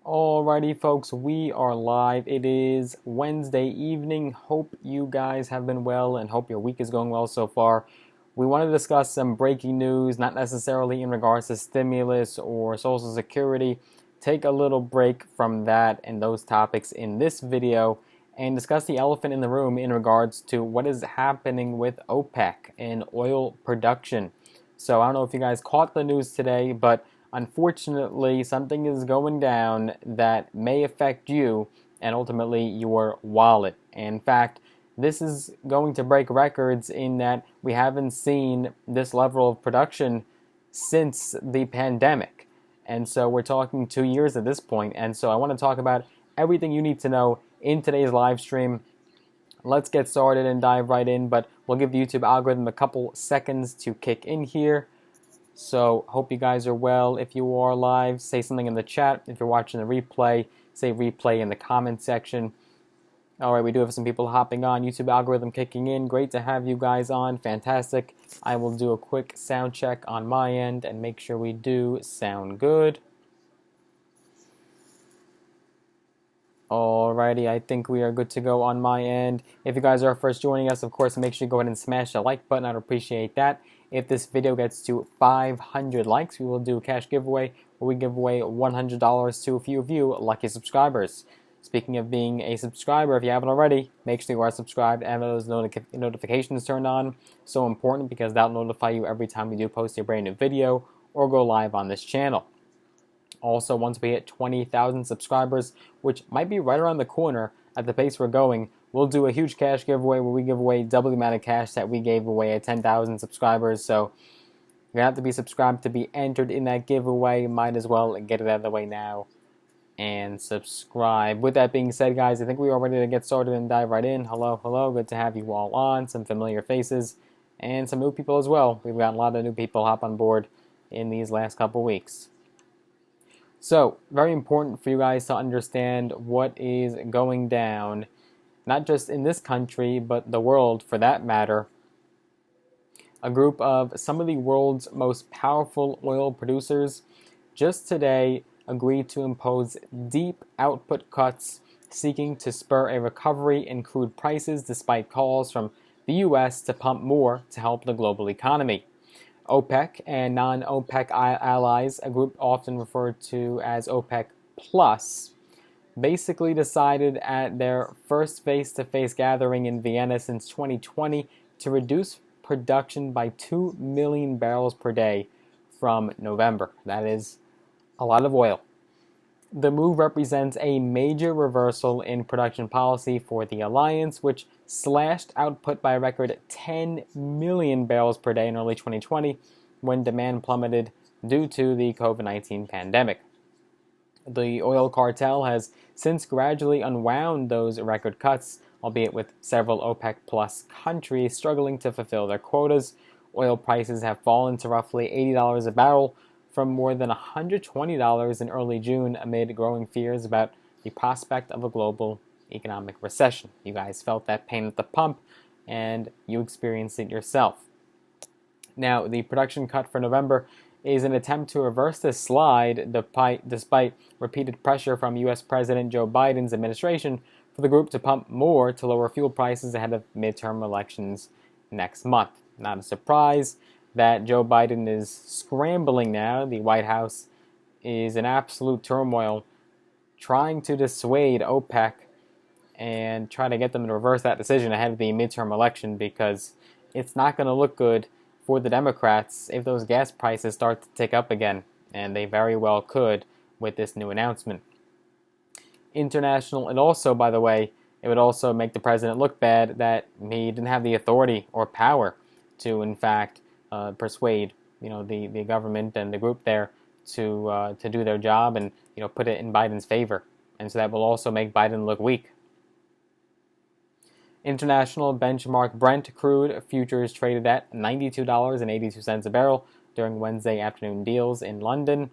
Alrighty, folks, we are live. It is Wednesday evening. Hope you guys have been well and hope your week is going well so far. We want to discuss some breaking news, not necessarily in regards to stimulus or Social Security. Take a little break from that and those topics in this video and discuss the elephant in the room in regards to what is happening with OPEC and oil production. So I don't know if you guys caught the news today, but unfortunately, something is going down that may affect you and ultimately your wallet. In fact, this is going to break records in that we haven't seen this level of production since the pandemic. And so we're talking 2 years at this point. And so I want to talk about everything you need to know in today's live stream. Let's get started and dive right in, but we'll give the YouTube algorithm a couple seconds to kick in here. So hope you guys are well. If you are live, say something in the chat. If you're watching the replay, say replay in the comment section. All right, we do have some people hopping on. YouTube algorithm kicking in. Great to have you guys on. Fantastic. I will do a quick sound check on my end and make sure we do sound good. Alrighty, I think we are good to go on my end. If you guys are first joining us, of course, make sure you go ahead and smash the like button. I'd appreciate that. If this video gets to 500 likes, we will do a cash giveaway where we give away $100 to a few of you lucky subscribers. Speaking of being a subscriber, if you haven't already, make sure you are subscribed and have those notifications turned on. So important because that'll notify you every time we do post a brand new video or go live on this channel. Also, once we hit 20,000 subscribers, which might be right around the corner at the pace we're going, we'll do a huge cash giveaway where we give away double the amount of cash that we gave away at 10,000 subscribers. So you're going to have to be subscribed to be entered in that giveaway. Might as well get it out of the way now and subscribe. With that being said, guys, I think we are ready to get started and dive right in. Hello, hello. Good to have you all on. Some familiar faces and some new people as well. We've got a lot of new people hop on board in these last couple weeks. So, very important for you guys to understand what is going down, not just in this country, but the world for that matter. A group of some of the world's most powerful oil producers just today agreed to impose deep output cuts, seeking to spur a recovery in crude prices despite calls from the U.S. to pump more to help the global economy. OPEC and non-OPEC allies, a group often referred to as OPEC Plus, basically decided at their first face-to-face gathering in Vienna since 2020 to reduce production by 2 million barrels per day from November. That is a lot of oil. The move represents a major reversal in production policy for the alliance, which slashed output by a record 10 million barrels per day in early 2020 when demand plummeted due to the COVID-19 pandemic. The oil cartel has since gradually unwound those record cuts, albeit with several OPEC Plus countries struggling to fulfill their quotas. Oil prices have fallen to roughly $80 a barrel, from more than $120 in early June amid growing fears about the prospect of a global economic recession. You guys felt that pain at the pump, and you experienced it yourself. Now, the production cut for November is an attempt to reverse this slide despite repeated pressure from U.S. President Joe Biden's administration for the group to pump more to lower fuel prices ahead of midterm elections next month. Not a surprise that Joe Biden is scrambling now. The White House is in absolute turmoil, trying to dissuade OPEC and try to get them to reverse that decision ahead of the midterm election, because it's not going to look good for the Democrats if those gas prices start to tick up again, and they very well could with this new announcement. And also, by the way, it would also make the president look bad that he didn't have the authority or power to, in fact, persuade the government and the group there to do their job and put it in Biden's favor, and so that will also make Biden look weak. International benchmark Brent crude futures traded at $92.82 a barrel during Wednesday afternoon deals in London,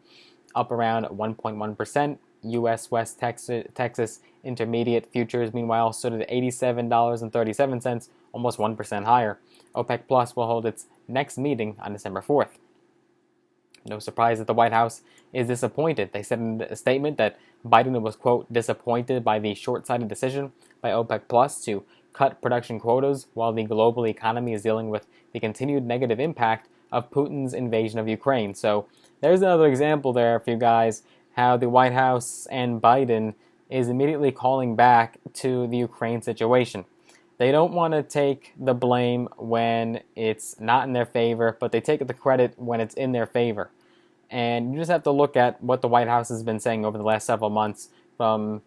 up around 1.1%. U.S. West Texas Intermediate futures, meanwhile, stood at $87.37, almost 1% higher. OPEC Plus will hold its next meeting on December 4th. No surprise that the White House is disappointed. They said in a statement that Biden was, quote, disappointed by the short-sighted decision by OPEC Plus to cut production quotas while the global economy is dealing with the continued negative impact of Putin's invasion of Ukraine. So there's another example there for you guys how the White House and Biden is immediately calling back to the Ukraine situation. They don't want to take the blame when it's not in their favor, but they take the credit when it's in their favor. And you just have to look at what the White House has been saying over the last several months. From,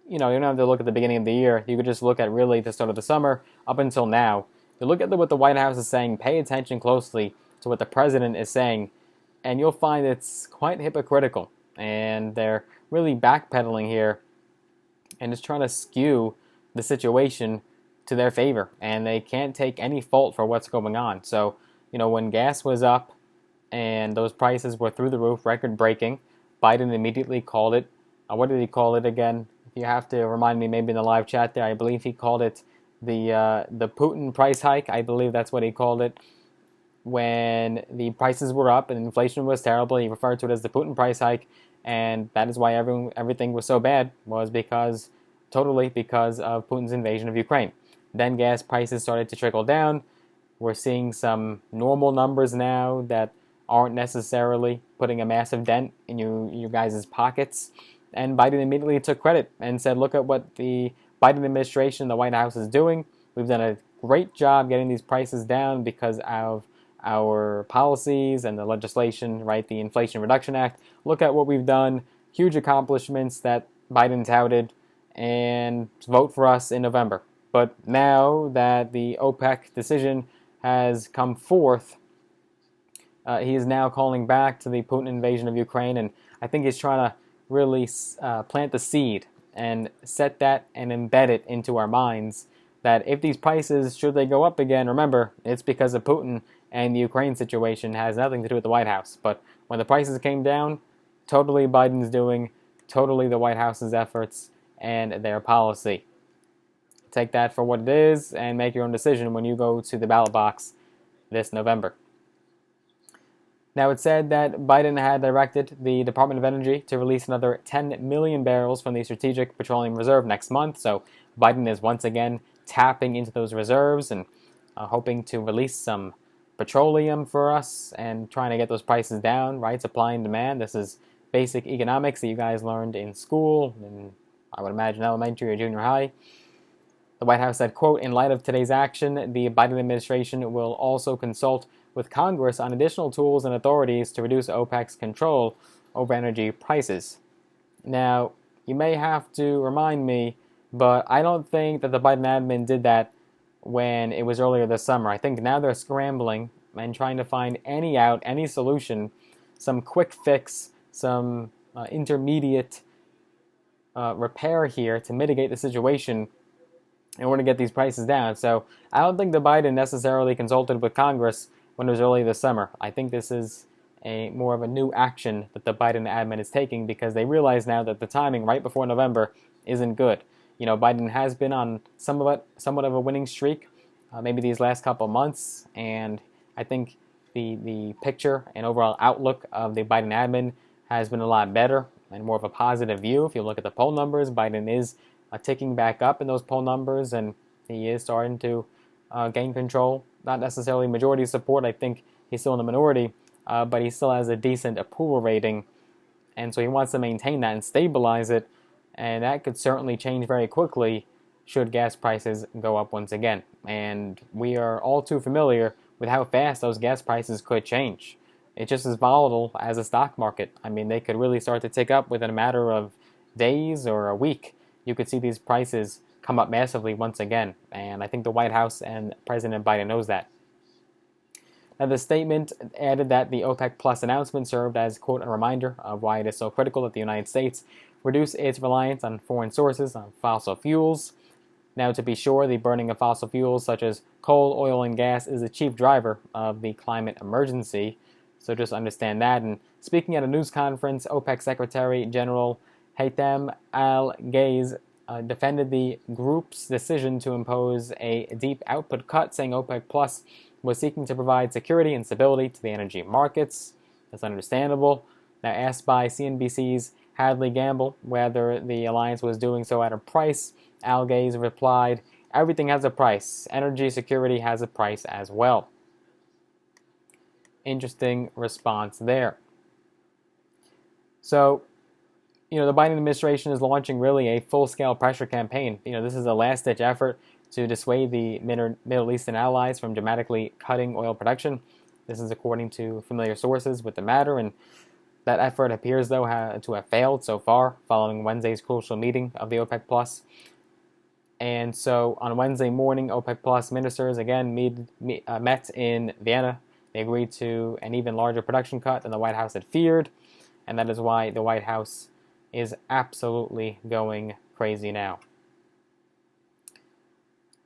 you don't have to look at the beginning of the year. You could just look at really the start of the summer up until now. You look at what the White House is saying, pay attention closely to what the president is saying, and you'll find it's quite hypocritical. And they're really backpedaling here and just trying to skew the situation to their favor, and they can't take any fault for what's going on. So, when gas was up and those prices were through the roof, record-breaking, Biden immediately called it. What did he call it again? If you have to remind me, maybe in the live chat there, I believe he called it the Putin price hike. I believe that's what he called it. When the prices were up and inflation was terrible, he referred to it as the Putin price hike, and that is why everything was so bad, was totally because of Putin's invasion of Ukraine. Then gas prices started to trickle down. We're seeing some normal numbers now that aren't necessarily putting a massive dent in you guys' pockets. And Biden immediately took credit and said, look at what the Biden administration, the White House is doing. We've done a great job getting these prices down because of our policies and the legislation, right? The Inflation Reduction Act. Look at what we've done. Huge accomplishments that Biden touted, and vote for us in November. But now that the OPEC decision has come forth, he is now calling back to the Putin invasion of Ukraine, and I think he's trying to really plant the seed and set that and embed it into our minds that if these prices, should they go up again, remember, it's because of Putin, and the Ukraine situation has nothing to do with the White House. But when the prices came down, totally Biden's doing, totally the White House's efforts and their policy. Take that for what it is and make your own decision when you go to the ballot box this November. Now, it's said that Biden had directed the Department of Energy to release another 10 million barrels from the Strategic Petroleum Reserve next month. So Biden is once again tapping into those reserves and hoping to release some petroleum for us and trying to get those prices down, right? Supply and demand. This is basic economics that you guys learned in school, and I would imagine elementary or junior high. The White House said, quote, in light of today's action, the Biden administration will also consult with Congress on additional tools and authorities to reduce OPEC's control over energy prices. Now, you may have to remind me, but I don't think that the Biden admin did that when it was earlier this summer. I think now they're scrambling and trying to find any solution, some quick fix, some intermediate repair here to mitigate the situation in order to get these prices down. So I don't think the Biden necessarily consulted with Congress when it was early this summer. I think this is more of a new action that the Biden admin is taking because they realize now that the timing right before November isn't good. Biden has been on somewhat of a winning streak, maybe these last couple of months, and I think the picture and overall outlook of the Biden admin has been a lot better and more of a positive view. If you look at the poll numbers, Biden is ticking back up in those poll numbers, and he is starting to gain control. Not necessarily majority support. I think he's still in the minority, but he still has a decent approval rating, and so he wants to maintain that and stabilize it, and that could certainly change very quickly should gas prices go up once again. And we are all too familiar with how fast those gas prices could change. It's just as volatile as a stock market. I mean, they could really start to tick up within a matter of days or a week. You could see these prices come up massively once again, and I think the White House and President Biden knows that. Now, the statement added that the OPEC Plus announcement served as, quote, a reminder of why it is so critical that the United States reduce its reliance on foreign sources, on fossil fuels. Now, to be sure, the burning of fossil fuels such as coal, oil, and gas is the chief driver of the climate emergency, so just understand that. And speaking at a news conference, OPEC Secretary General Haytham Al-Ghaz defended the group's decision to impose a deep output cut, saying OPEC Plus was seeking to provide security and stability to the energy markets. That's understandable. Now, asked by CNBC's Hadley Gamble whether the alliance was doing so at a price, Al Gaze replied, "Everything has a price. Energy security has a price as well." Interesting response there. So, the Biden administration is launching really a full-scale pressure campaign. This is a last-ditch effort to dissuade the Middle Eastern allies from dramatically cutting oil production. This is according to familiar sources with the matter, and that effort appears, though, to have failed so far, following Wednesday's crucial meeting of the OPEC Plus. And so on Wednesday morning, OPEC Plus ministers again met in Vienna. They agreed to an even larger production cut than the White House had feared, and that is why the White House is absolutely going crazy now.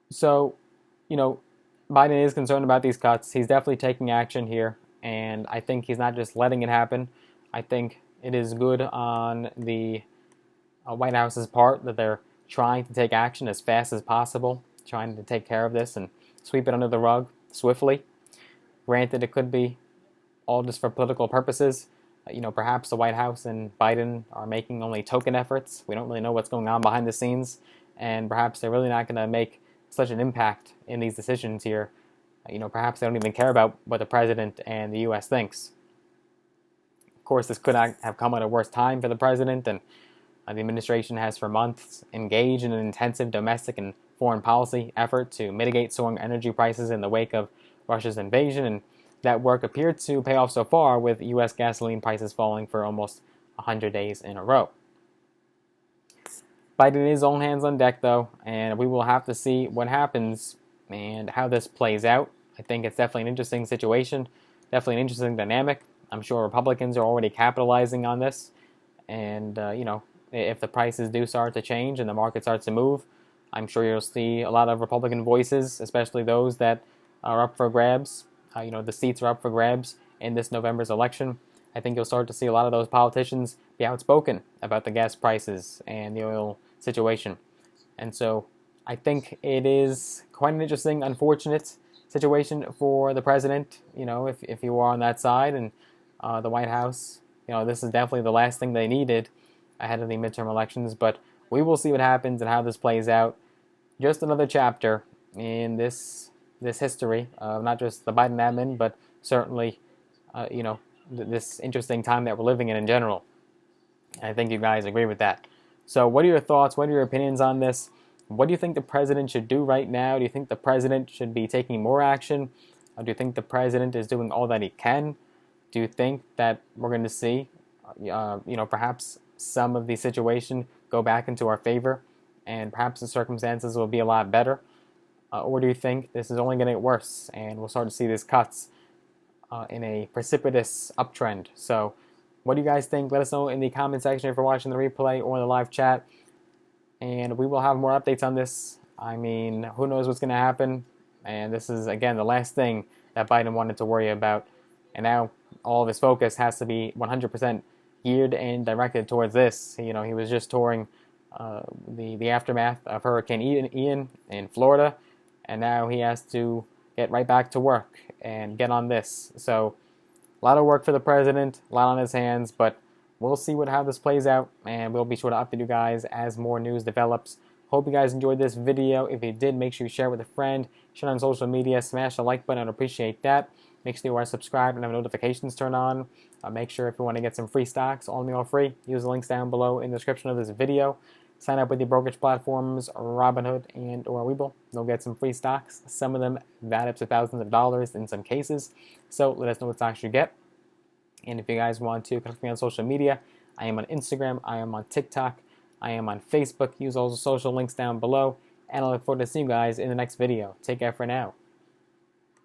So, Biden is concerned about these cuts. He's definitely taking action here, and I think he's not just letting it happen. I think it is good on the White House's part that they're trying to take action as fast as possible, trying to take care of this and sweep it under the rug swiftly. Granted, it could be all just for political purposes. Perhaps the White House and Biden are making only token efforts. We don't really know what's going on behind the scenes, and perhaps they're really not going to make such an impact in these decisions here. Perhaps they don't even care about what the president and the U.S. thinks. Of course, this could not have come at a worse time for the president, and the administration has for months engaged in an intensive domestic and foreign policy effort to mitigate soaring energy prices in the wake of Russia's invasion, and that work appeared to pay off so far, with U.S. gasoline prices falling for almost 100 days in a row. Biden is all hands on deck, though, and we will have to see what happens and how this plays out. I think it's definitely an interesting situation, definitely an interesting dynamic. I'm sure Republicans are already capitalizing on this, and, if the prices do start to change and the market starts to move, I'm sure you'll see a lot of Republican voices, especially those that are up for grabs. The seats are up for grabs in this November's election. I think you'll start to see a lot of those politicians be outspoken about the gas prices and the oil situation. And so I think it is quite an interesting, unfortunate situation for the president, if you are on that side, and the White House. This is definitely the last thing they needed ahead of the midterm elections, but we will see what happens and how this plays out. Just another chapter in this history of not just the Biden admin, but certainly, this interesting time that we're living in general. And I think you guys agree with that. So what are your thoughts? What are your opinions on this? What do you think the president should do right now? Do you think the president should be taking more action? Or do you think the president is doing all that he can? Do you think that we're going to see, perhaps some of the situation go back into our favor, and perhaps the circumstances will be a lot better? Or do you think this is only going to get worse, and we'll start to see these cuts in a precipitous uptrend? So what do you guys think? Let us know in the comment section if you're watching the replay or the live chat, and we will have more updates on this. I mean, who knows what's going to happen, and this is, again, the last thing that Biden wanted to worry about, and now all of his focus has to be 100% geared and directed towards this. He was just touring the aftermath of Hurricane Ian in Florida, and now he has to get right back to work and get on this. So a lot of work for the president, a lot on his hands, but we'll see how this plays out, and we'll be sure to update you guys as more news develops. Hope you guys enjoyed this video. If you did, make sure you share it with a friend, share it on social media, smash the like button, I'd appreciate that. Make sure you are subscribed and have notifications turned on. Make sure if you want to get some free stocks, all free, use the links down below in the description of this video. Sign up with the brokerage platforms, Robinhood and or Webull. You'll get some free stocks, some of them valued up to thousands of dollars in some cases. So let us know what stocks you get. And if you guys want to connect me on social media, I am on Instagram, I am on TikTok, I am on Facebook. Use all the social links down below. And I look forward to seeing you guys in the next video. Take care for now.